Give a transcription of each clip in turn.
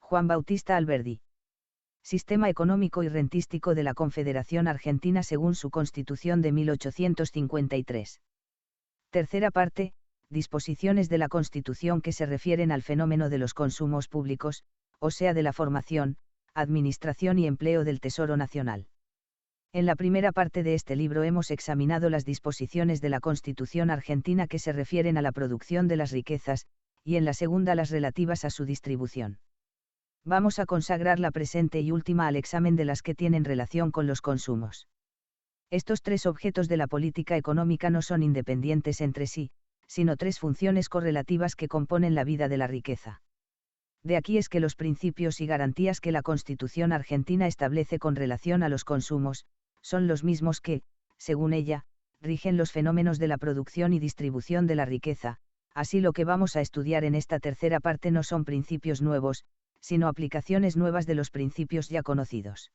Juan Bautista Alberdi. Sistema económico y rentístico de la Confederación Argentina según su Constitución de 1853. Tercera parte, disposiciones de la Constitución que se refieren al fenómeno de los consumos públicos, o sea de la formación, administración y empleo del Tesoro Nacional. En la primera parte de este libro hemos examinado las disposiciones de la Constitución argentina que se refieren a la producción de las riquezas, y en la segunda las relativas a su distribución. Vamos a consagrar la presente y última al examen de las que tienen relación con los consumos. Estos tres objetos de la política económica no son independientes entre sí, sino tres funciones correlativas que componen la vida de la riqueza. De aquí es que los principios y garantías que la Constitución argentina establece con relación a los consumos, son los mismos que, según ella, rigen los fenómenos de la producción y distribución de la riqueza. Así lo que vamos a estudiar en esta tercera parte no son principios nuevos, sino aplicaciones nuevas de los principios ya conocidos.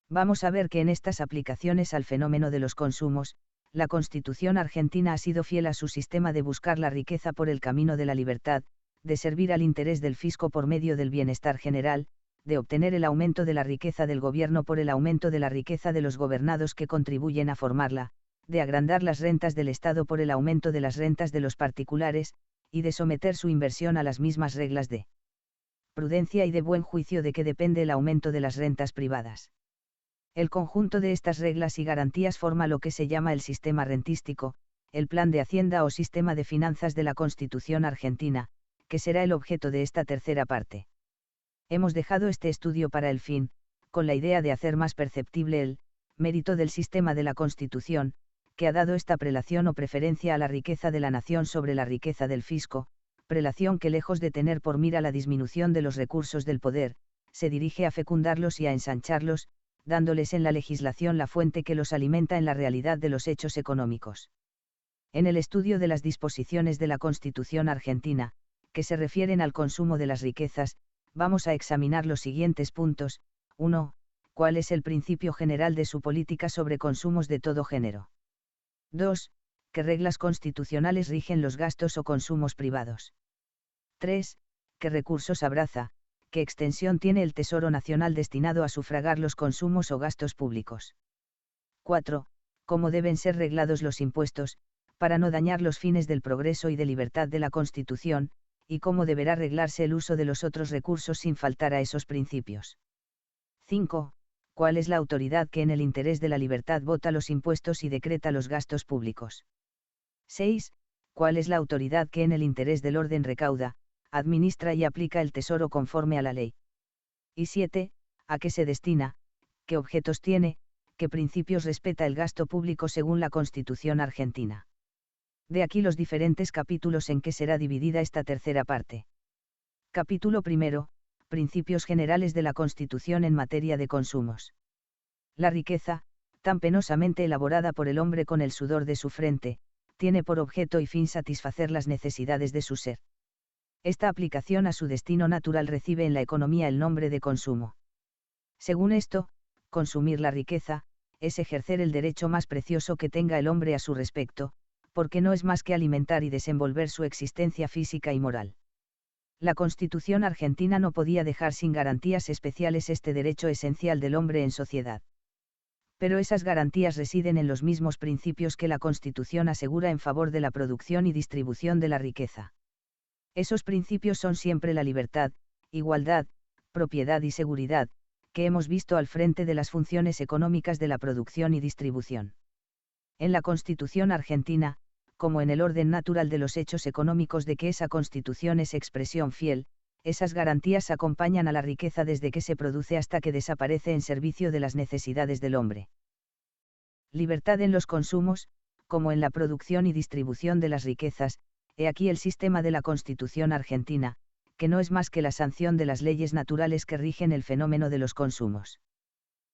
Vamos a ver que en estas aplicaciones al fenómeno de los consumos, la Constitución argentina ha sido fiel a su sistema de buscar la riqueza por el camino de la libertad, de servir al interés del fisco por medio del bienestar general, de obtener el aumento de la riqueza del gobierno por el aumento de la riqueza de los gobernados que contribuyen a formarla, de agrandar las rentas del Estado por el aumento de las rentas de los particulares, y de someter su inversión a las mismas reglas de prudencia y de buen juicio de que depende el aumento de las rentas privadas. El conjunto de estas reglas y garantías forma lo que se llama el sistema rentístico, el plan de hacienda o sistema de finanzas de la Constitución argentina, que será el objeto de esta tercera parte. Hemos dejado este estudio para el fin, con la idea de hacer más perceptible el mérito del sistema de la Constitución, que ha dado esta prelación o preferencia a la riqueza de la nación sobre la riqueza del fisco, prelación que lejos de tener por mira la disminución de los recursos del poder, se dirige a fecundarlos y a ensancharlos, dándoles en la legislación la fuente que los alimenta en la realidad de los hechos económicos. En el estudio de las disposiciones de la Constitución argentina, que se refieren al consumo de las riquezas, vamos a examinar los siguientes puntos. 1. ¿Cuál es el principio general de su política sobre consumos de todo género? 2. ¿Qué reglas constitucionales rigen los gastos o consumos privados? 3. ¿Qué recursos abraza, qué extensión tiene el Tesoro Nacional destinado a sufragar los consumos o gastos públicos? 4. ¿Cómo deben ser reglados los impuestos, para no dañar los fines del progreso y de libertad de la Constitución, y cómo deberá reglarse el uso de los otros recursos sin faltar a esos principios? 5. ¿Cuál es la autoridad que en el interés de la libertad vota los impuestos y decreta los gastos públicos? 6. ¿Cuál es la autoridad que en el interés del orden recauda, administra y aplica el tesoro conforme a la ley? Y 7. ¿A qué se destina, qué objetos tiene, qué principios respeta el gasto público según la Constitución argentina? De aquí los diferentes capítulos en que será dividida esta tercera parte. Capítulo primero, Principios generales de la Constitución en materia de consumos. La riqueza, tan penosamente elaborada por el hombre con el sudor de su frente, tiene por objeto y fin satisfacer las necesidades de su ser. Esta aplicación a su destino natural recibe en la economía el nombre de consumo. Según esto, consumir la riqueza, es ejercer el derecho más precioso que tenga el hombre a su respecto, porque no es más que alimentar y desenvolver su existencia física y moral. La Constitución argentina no podía dejar sin garantías especiales este derecho esencial del hombre en sociedad. Pero esas garantías residen en los mismos principios que la Constitución asegura en favor de la producción y distribución de la riqueza. Esos principios son siempre la libertad, igualdad, propiedad y seguridad, que hemos visto al frente de las funciones económicas de la producción y distribución. En la Constitución argentina, como en el orden natural de los hechos económicos de que esa Constitución es expresión fiel, esas garantías acompañan a la riqueza desde que se produce hasta que desaparece en servicio de las necesidades del hombre. Libertad en los consumos, como en la producción y distribución de las riquezas. He aquí el sistema de la Constitución argentina, que no es más que la sanción de las leyes naturales que rigen el fenómeno de los consumos.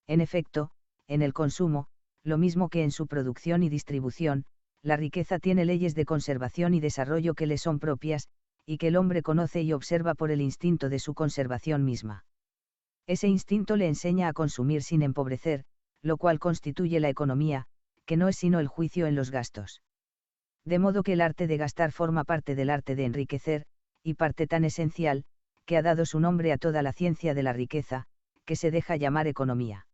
En efecto, en el consumo, lo mismo que en su producción y distribución, la riqueza tiene leyes de conservación y desarrollo que le son propias, y que el hombre conoce y observa por el instinto de su conservación misma. Ese instinto le enseña a consumir sin empobrecer, lo cual constituye la economía, que no es sino el juicio en los gastos. De modo que el arte de gastar forma parte del arte de enriquecer, y parte tan esencial, que ha dado su nombre a toda la ciencia de la riqueza, que se deja llamar economía.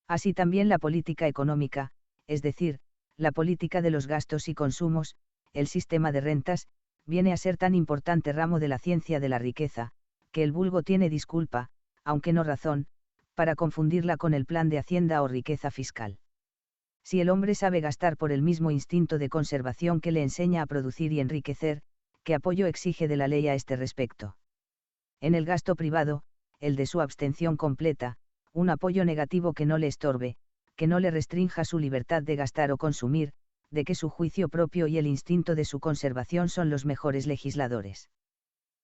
Así también la política económica, es decir, la política de los gastos y consumos, el sistema de rentas, viene a ser tan importante ramo de la ciencia de la riqueza, que el vulgo tiene disculpa, aunque no razón, para confundirla con el plan de hacienda o riqueza fiscal. Si el hombre sabe gastar por el mismo instinto de conservación que le enseña a producir y enriquecer, ¿qué apoyo exige de la ley a este respecto? En el gasto privado, el de su abstención completa, un apoyo negativo que no le estorbe, que no le restrinja su libertad de gastar o consumir, de que su juicio propio y el instinto de su conservación son los mejores legisladores.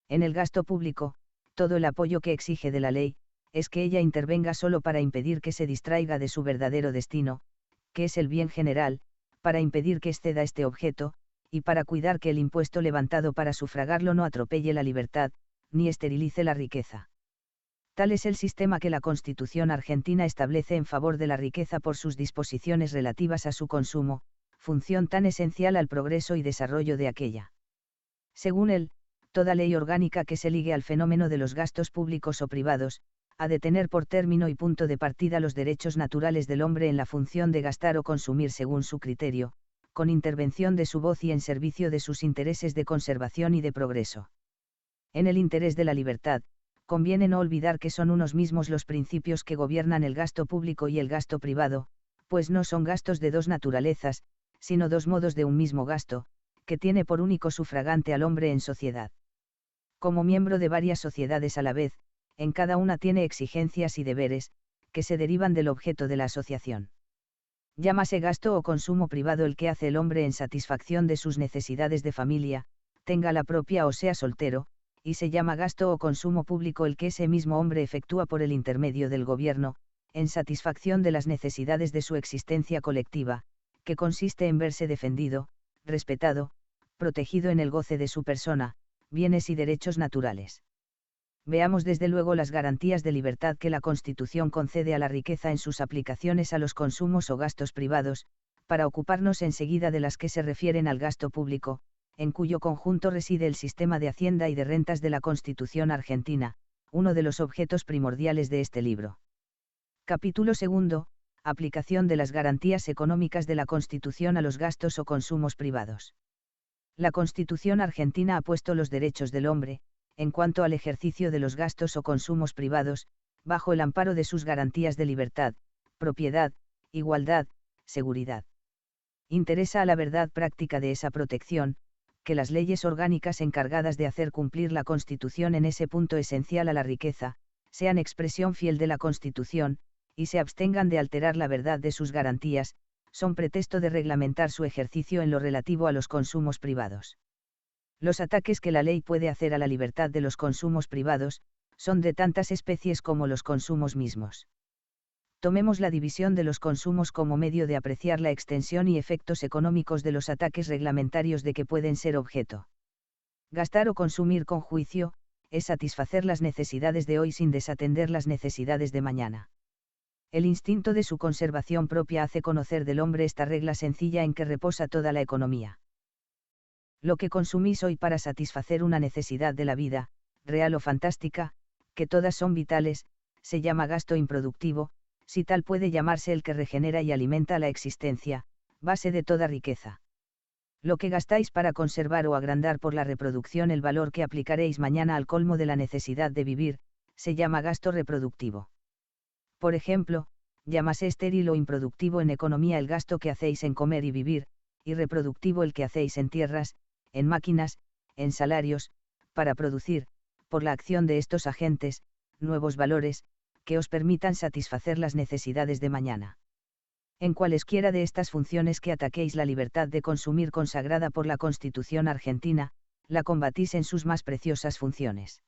En el gasto público, todo el apoyo que exige de la ley, es que ella intervenga solo para impedir que se distraiga de su verdadero destino, que es el bien general, para impedir que exceda este objeto, y para cuidar que el impuesto levantado para sufragarlo no atropelle la libertad, ni esterilice la riqueza. Tal es el sistema que la Constitución argentina establece en favor de la riqueza por sus disposiciones relativas a su consumo, función tan esencial al progreso y desarrollo de aquella. Según él, toda ley orgánica que se ligue al fenómeno de los gastos públicos o privados, ha de tener por término y punto de partida los derechos naturales del hombre en la función de gastar o consumir según su criterio, con intervención de su voz y en servicio de sus intereses de conservación y de progreso. En el interés de la libertad, conviene no olvidar que son unos mismos los principios que gobiernan el gasto público y el gasto privado, pues no son gastos de dos naturalezas, sino dos modos de un mismo gasto, que tiene por único sufragante al hombre en sociedad. Como miembro de varias sociedades a la vez, en cada una tiene exigencias y deberes, que se derivan del objeto de la asociación. Llámase gasto o consumo privado el que hace el hombre en satisfacción de sus necesidades de familia, tenga la propia o sea soltero, y se llama gasto o consumo público el que ese mismo hombre efectúa por el intermedio del gobierno, en satisfacción de las necesidades de su existencia colectiva, que consiste en verse defendido, respetado, protegido en el goce de su persona, bienes y derechos naturales. Veamos desde luego las garantías de libertad que la Constitución concede a la riqueza en sus aplicaciones a los consumos o gastos privados, para ocuparnos enseguida de las que se refieren al gasto público, en cuyo conjunto reside el sistema de hacienda y de rentas de la Constitución argentina, uno de los objetos primordiales de este libro. Capítulo 2. Aplicación de las garantías económicas de la Constitución a los gastos o consumos privados. La Constitución argentina ha puesto los derechos del hombre, en cuanto al ejercicio de los gastos o consumos privados, bajo el amparo de sus garantías de libertad, propiedad, igualdad, seguridad. Interesa a la verdad práctica de esa protección, que las leyes orgánicas encargadas de hacer cumplir la Constitución en ese punto esencial a la riqueza, sean expresión fiel de la Constitución, y se abstengan de alterar la verdad de sus garantías, son pretexto de reglamentar su ejercicio en lo relativo a los consumos privados. Los ataques que la ley puede hacer a la libertad de los consumos privados, son de tantas especies como los consumos mismos. Tomemos la división de los consumos como medio de apreciar la extensión y efectos económicos de los ataques reglamentarios de que pueden ser objeto. Gastar o consumir con juicio, es satisfacer las necesidades de hoy sin desatender las necesidades de mañana. El instinto de su conservación propia hace conocer del hombre esta regla sencilla en que reposa toda la economía. Lo que consumís hoy para satisfacer una necesidad de la vida, real o fantástica, que todas son vitales, se llama gasto improductivo, si tal puede llamarse el que regenera y alimenta la existencia, base de toda riqueza. Lo que gastáis para conservar o agrandar por la reproducción el valor que aplicaréis mañana al colmo de la necesidad de vivir, se llama gasto reproductivo. Por ejemplo, llámase estéril o improductivo en economía el gasto que hacéis en comer y vivir, y reproductivo el que hacéis en tierras, en máquinas, en salarios, para producir, por la acción de estos agentes, nuevos valores, que os permitan satisfacer las necesidades de mañana. En cualesquiera de estas funciones que ataquéis la libertad de consumir consagrada por la Constitución argentina, la combatís en sus más preciosas funciones.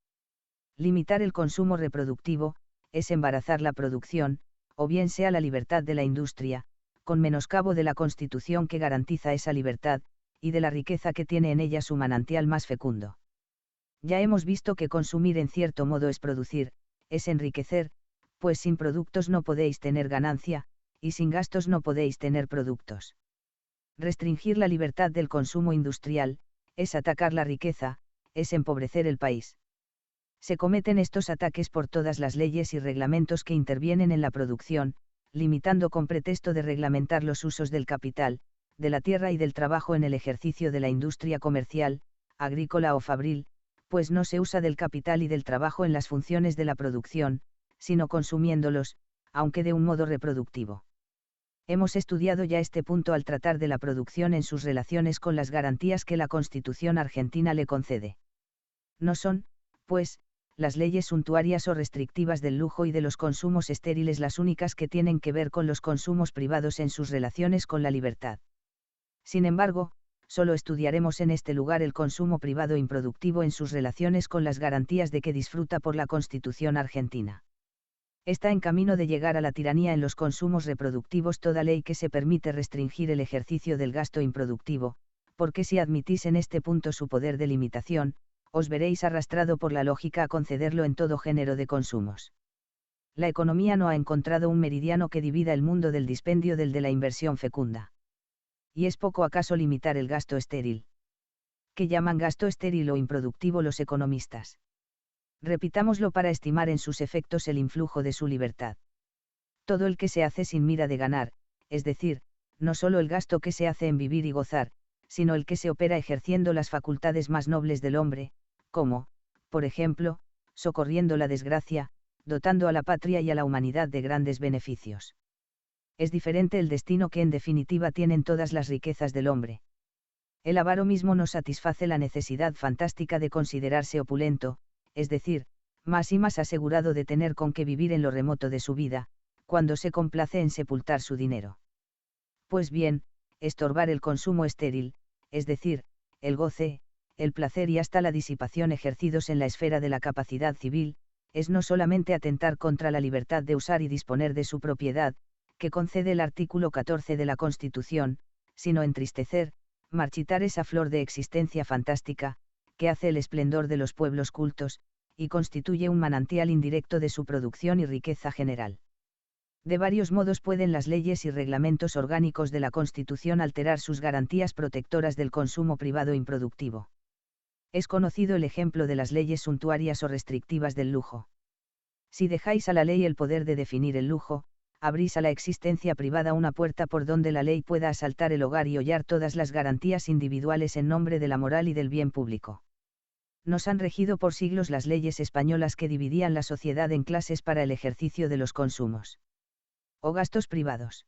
Limitar el consumo reproductivo, es embarazar la producción, o bien sea la libertad de la industria, con menoscabo de la Constitución que garantiza esa libertad, y de la riqueza que tiene en ella su manantial más fecundo. Ya hemos visto que consumir en cierto modo es producir, es enriquecer, pues sin productos no podéis tener ganancia, y sin gastos no podéis tener productos. Restringir la libertad del consumo industrial, es atacar la riqueza, es empobrecer el país. Se cometen estos ataques por todas las leyes y reglamentos que intervienen en la producción, limitando con pretexto de reglamentar los usos del capital, de la tierra y del trabajo en el ejercicio de la industria comercial, agrícola o fabril, pues no se usa del capital y del trabajo en las funciones de la producción, sino consumiéndolos, aunque de un modo reproductivo. Hemos estudiado ya este punto al tratar de la producción en sus relaciones con las garantías que la Constitución argentina le concede. No son, pues, las leyes suntuarias o restrictivas del lujo y de los consumos estériles las únicas que tienen que ver con los consumos privados en sus relaciones con la libertad. Sin embargo, solo estudiaremos en este lugar el consumo privado improductivo en sus relaciones con las garantías de que disfruta por la Constitución argentina. Está en camino de llegar a la tiranía en los consumos reproductivos toda ley que se permite restringir el ejercicio del gasto improductivo, porque si admitís en este punto su poder de limitación, os veréis arrastrado por la lógica a concederlo en todo género de consumos. La economía no ha encontrado un meridiano que divida el mundo del dispendio del de la inversión fecunda. ¿Y es poco acaso limitar el gasto estéril? ¿Qué llaman gasto estéril o improductivo los economistas? Repitámoslo para estimar en sus efectos el influjo de su libertad. Todo el que se hace sin mira de ganar, es decir, no solo el gasto que se hace en vivir y gozar, sino el que se opera ejerciendo las facultades más nobles del hombre, como, por ejemplo, socorriendo la desgracia, dotando a la patria y a la humanidad de grandes beneficios. Es diferente el destino que en definitiva tienen todas las riquezas del hombre. El avaro mismo no satisface la necesidad fantástica de considerarse opulento, es decir, más y más asegurado de tener con qué vivir en lo remoto de su vida, cuando se complace en sepultar su dinero. Pues bien, estorbar el consumo estéril, es decir, el goce, el placer y hasta la disipación ejercidos en la esfera de la capacidad civil, es no solamente atentar contra la libertad de usar y disponer de su propiedad, que concede el artículo 14 de la Constitución, sino entristecer, marchitar esa flor de existencia fantástica, que hace el esplendor de los pueblos cultos, y constituye un manantial indirecto de su producción y riqueza general. De varios modos pueden las leyes y reglamentos orgánicos de la Constitución alterar sus garantías protectoras del consumo privado improductivo. Es conocido el ejemplo de las leyes suntuarias o restrictivas del lujo. Si dejáis a la ley el poder de definir el lujo, abrís a la existencia privada una puerta por donde la ley pueda asaltar el hogar y hollar todas las garantías individuales en nombre de la moral y del bien público. Nos han regido por siglos las leyes españolas que dividían la sociedad en clases para el ejercicio de los consumos o gastos privados.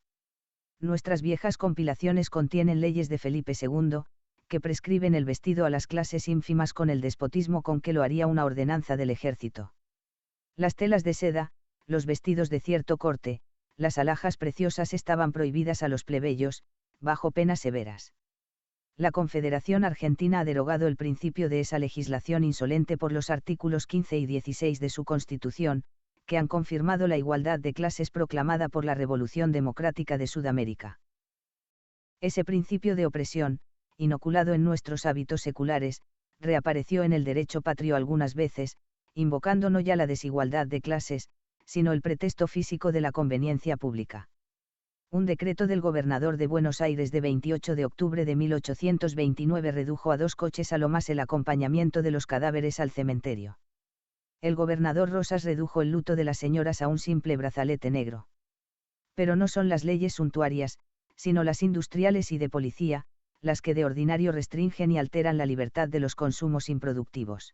Nuestras viejas compilaciones contienen leyes de Felipe II, que prescriben el vestido a las clases ínfimas con el despotismo con que lo haría una ordenanza del ejército. Las telas de seda, los vestidos de cierto corte, las alhajas preciosas estaban prohibidas a los plebeyos, bajo penas severas. La Confederación Argentina ha derogado el principio de esa legislación insolente por los artículos 15 y 16 de su Constitución, que han confirmado la igualdad de clases proclamada por la Revolución Democrática de Sudamérica. Ese principio de opresión, inoculado en nuestros hábitos seculares, reapareció en el derecho patrio algunas veces, invocando no ya la desigualdad de clases, sino el pretexto físico de la conveniencia pública. Un decreto del gobernador de Buenos Aires de 28 de octubre de 1829 redujo a 2 coches a lo más el acompañamiento de los cadáveres al cementerio. El gobernador Rosas redujo el luto de las señoras a un simple brazalete negro. Pero no son las leyes suntuarias, sino las industriales y de policía, las que de ordinario restringen y alteran la libertad de los consumos improductivos.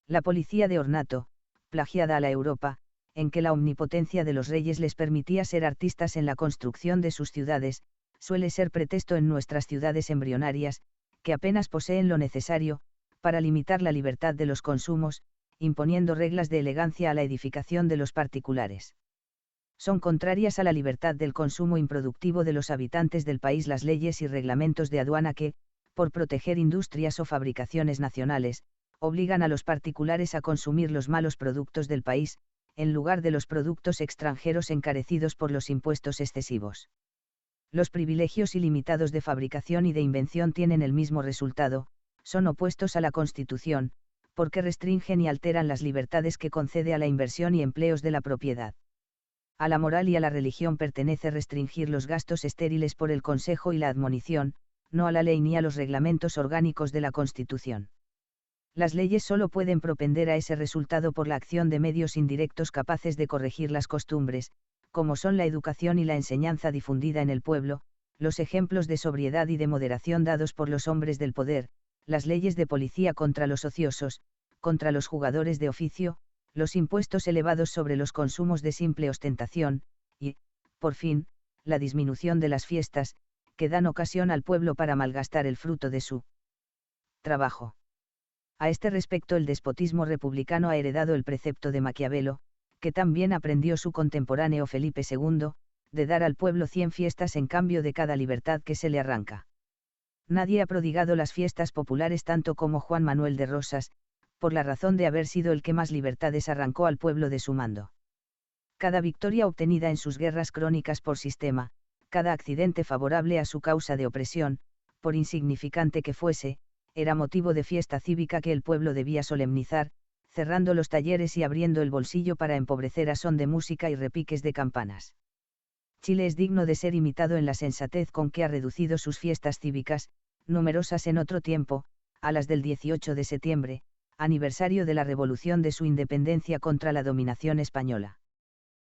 La policía de ornato, plagiada a la Europa, en que la omnipotencia de los reyes les permitía ser artistas en la construcción de sus ciudades, suele ser pretexto en nuestras ciudades embrionarias, que apenas poseen lo necesario, para limitar la libertad de los consumos, imponiendo reglas de elegancia a la edificación de los particulares. Son contrarias a la libertad del consumo improductivo de los habitantes del país las leyes y reglamentos de aduana que, por proteger industrias o fabricaciones nacionales, obligan a los particulares a consumir los malos productos del país, en lugar de los productos extranjeros encarecidos por los impuestos excesivos. Los privilegios ilimitados de fabricación y de invención tienen el mismo resultado, son opuestos a la Constitución, porque restringen y alteran las libertades que concede a la inversión y empleos de la propiedad. A la moral y a la religión pertenece restringir los gastos estériles por el consejo y la admonición, no a la ley ni a los reglamentos orgánicos de la Constitución. Las leyes solo pueden propender a ese resultado por la acción de medios indirectos capaces de corregir las costumbres, como son la educación y la enseñanza difundida en el pueblo, los ejemplos de sobriedad y de moderación dados por los hombres del poder, las leyes de policía contra los ociosos, contra los jugadores de oficio, los impuestos elevados sobre los consumos de simple ostentación, y, por fin, la disminución de las fiestas, que dan ocasión al pueblo para malgastar el fruto de su trabajo. A este respecto el despotismo republicano ha heredado el precepto de Maquiavelo, que también aprendió su contemporáneo Felipe II, de dar al pueblo 100 fiestas en cambio de cada libertad que se le arranca. Nadie ha prodigado las fiestas populares tanto como Juan Manuel de Rosas, por la razón de haber sido el que más libertades arrancó al pueblo de su mando. Cada victoria obtenida en sus guerras crónicas por sistema, cada accidente favorable a su causa de opresión, por insignificante que fuese, era motivo de fiesta cívica que el pueblo debía solemnizar, cerrando los talleres y abriendo el bolsillo para empobrecer a son de música y repiques de campanas. Chile es digno de ser imitado en la sensatez con que ha reducido sus fiestas cívicas, numerosas en otro tiempo, a las del 18 de septiembre, aniversario de la revolución de su independencia contra la dominación española.